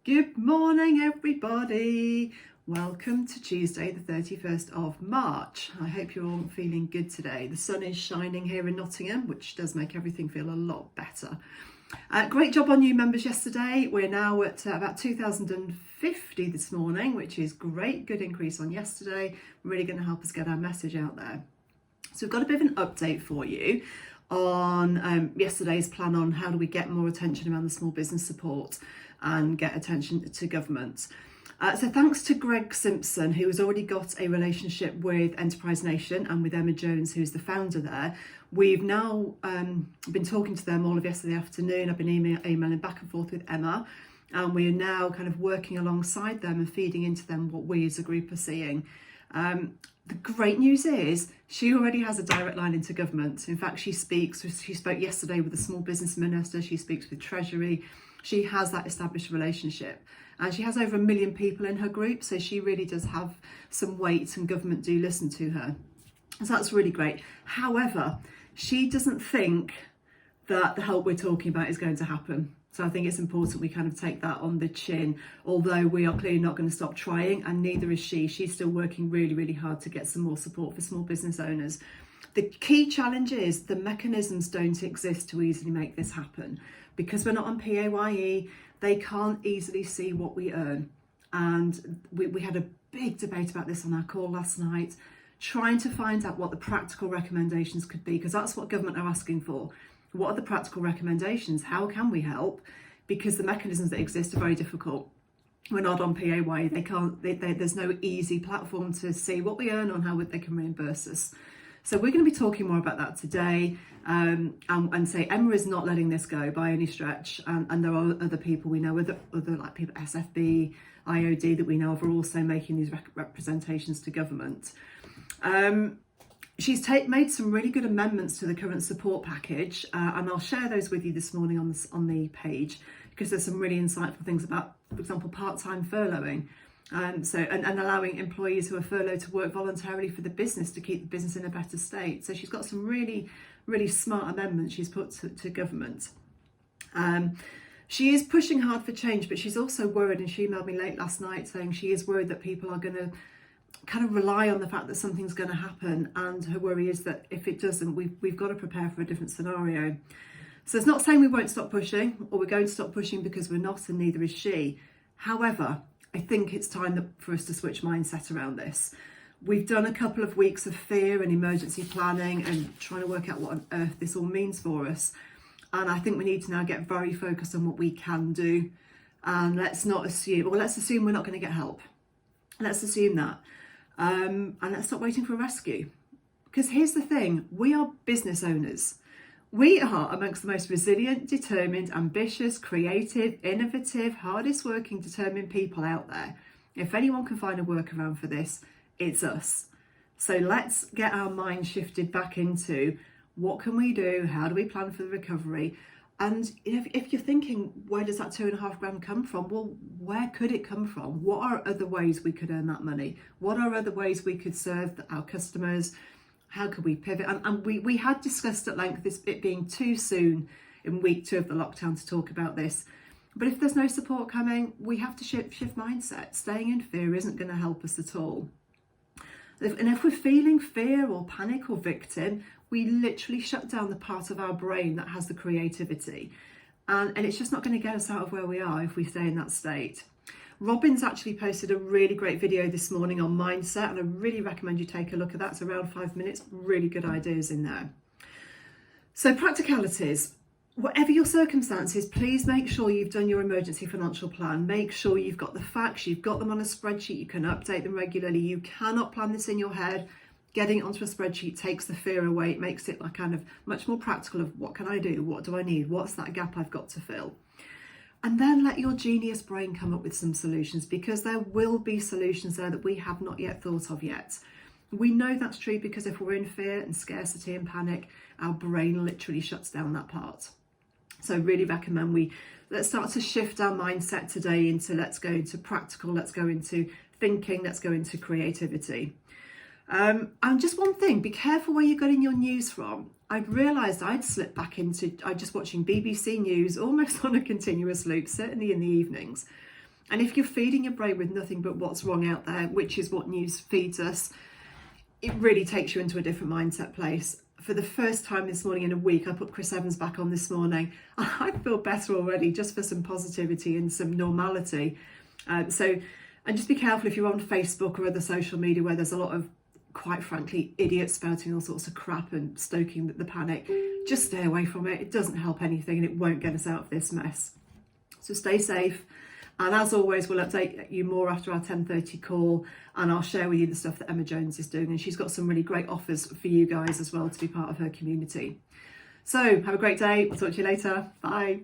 Good morning, everybody. Welcome to Tuesday, the 31st of March. I hope you're all feeling good today. The sun is shining here in Nottingham, which does make everything feel a lot better. Great job on new members yesterday. We're now at about 2,050 this morning, which is great. Good increase on yesterday. Really going to help us get our message out there. So we've got a bit of an update for you on yesterday's plan on how do we get more attention around the small business support and get attention to government. So thanks to Greg Simpson, who has already got a relationship with Enterprise Nation and with Emma Jones, who's the founder there. We've now been talking to them all of yesterday afternoon. I've been emailing back and forth with Emma, and we are now kind of working alongside them and feeding into them what we as a group are seeing. The great news is she already has a direct line into government. In fact, she spoke yesterday with the Small Business Minister, she speaks with Treasury. She has that established relationship, and she has over 1 million people in her group, so she really does have some weight and government do listen to her. So that's really great. However, she doesn't think that the help we're talking about is going to happen. So I think it's important we kind of take that on the chin, although we are clearly not going to stop trying, and neither is she. She's still working really, really hard to get some more support for small business owners. The key challenge is the mechanisms don't exist to easily make this happen. Because we're not on PAYE, they can't easily see what we earn. And we had a big debate about this on our call last night, trying to find out what the practical recommendations could be, because that's what government are asking for. What are the practical recommendations? How can we help? Because the mechanisms that exist are very difficult. We're not on PAYE. There's no easy platform to see what we earn on how they can reimburse us. So we're going to be talking more about that today, and say Emma is not letting this go by any stretch, and there are other people we know, other like people, SFB, IOD that we know of, are also making these representations to government. She's made some really good amendments to the current support package, and I'll share those with you this morning on the page, because there's some really insightful things about, for example, part-time furloughing. And allowing employees who are furloughed to work voluntarily for the business to keep the business in a better state. So she's got some really, really smart amendments she's put to government. She is pushing hard for change, but she's also worried, and she emailed me late last night saying she is worried that people are going to kind of rely on the fact that something's going to happen, and her worry is that if it doesn't, we've got to prepare for a different scenario. So it's not saying we won't stop pushing, or we're going to stop pushing, because we're not, and neither is she. However, I think it's time for us to switch mindset around this. We've done a couple of weeks of fear and emergency planning and trying to work out what on earth this all means for us. And I think we need to now get very focused on what we can do. And let's assume we're not going to get help. Let's assume that. And let's stop waiting for a rescue. Because here's the thing, we are business owners. We are amongst the most resilient, determined, ambitious, creative, innovative, hardest working, determined people out there. If anyone can find a workaround for this, it's us. So let's get our mind shifted back into what can we do? How do we plan for the recovery? And if you're thinking, where does that £2.5 come from? Well, where could it come from? What are other ways we could earn that money? What are other ways we could serve our customers? How could we pivot? And we had discussed at length it being too soon in week 2 of the lockdown to talk about this. But if there's no support coming, we have to shift mindset. Staying in fear isn't going to help us at all. And if we're feeling fear or panic or victim, we literally shut down the part of our brain that has the creativity. And it's just not going to get us out of where we are if we stay in that state. Robin's actually posted a really great video this morning on mindset, and I really recommend you take a look at that. It's around 5 minutes, really good ideas in there. So practicalities, whatever your circumstances, please make sure you've done your emergency financial plan. Make sure you've got the facts, you've got them on a spreadsheet, you can update them regularly. You cannot plan this in your head. Getting it onto a spreadsheet takes the fear away. It makes it like kind of much more practical of what can I do? What do I need? What's that gap I've got to fill? And then let your genius brain come up with some solutions, because there will be solutions there that we have not yet thought of yet. We know that's true because if we're in fear and scarcity and panic, our brain literally shuts down that part. So I really recommend let's start to shift our mindset today into let's go into practical, let's go into thinking, let's go into creativity. And just one thing, be careful where you're getting your news from. I'd realised I'd slipped back into just watching BBC News almost on a continuous loop, certainly in the evenings. And if you're feeding your brain with nothing but what's wrong out there, which is what news feeds us, it really takes you into a different mindset place. For the first time this morning in a week, I put Chris Evans back on this morning. I feel better already, just for some positivity and some normality. And just be careful if you're on Facebook or other social media where there's a lot of, quite frankly, idiots spouting all sorts of crap and stoking the panic. Just stay away from it. It doesn't help anything and it won't get us out of this mess. So stay safe. And as always, we'll update you more after our 10:30 call, and I'll share with you the stuff that Emma Jones is doing. And she's got some really great offers for you guys as well to be part of her community. So have a great day. I'll talk to you later. Bye.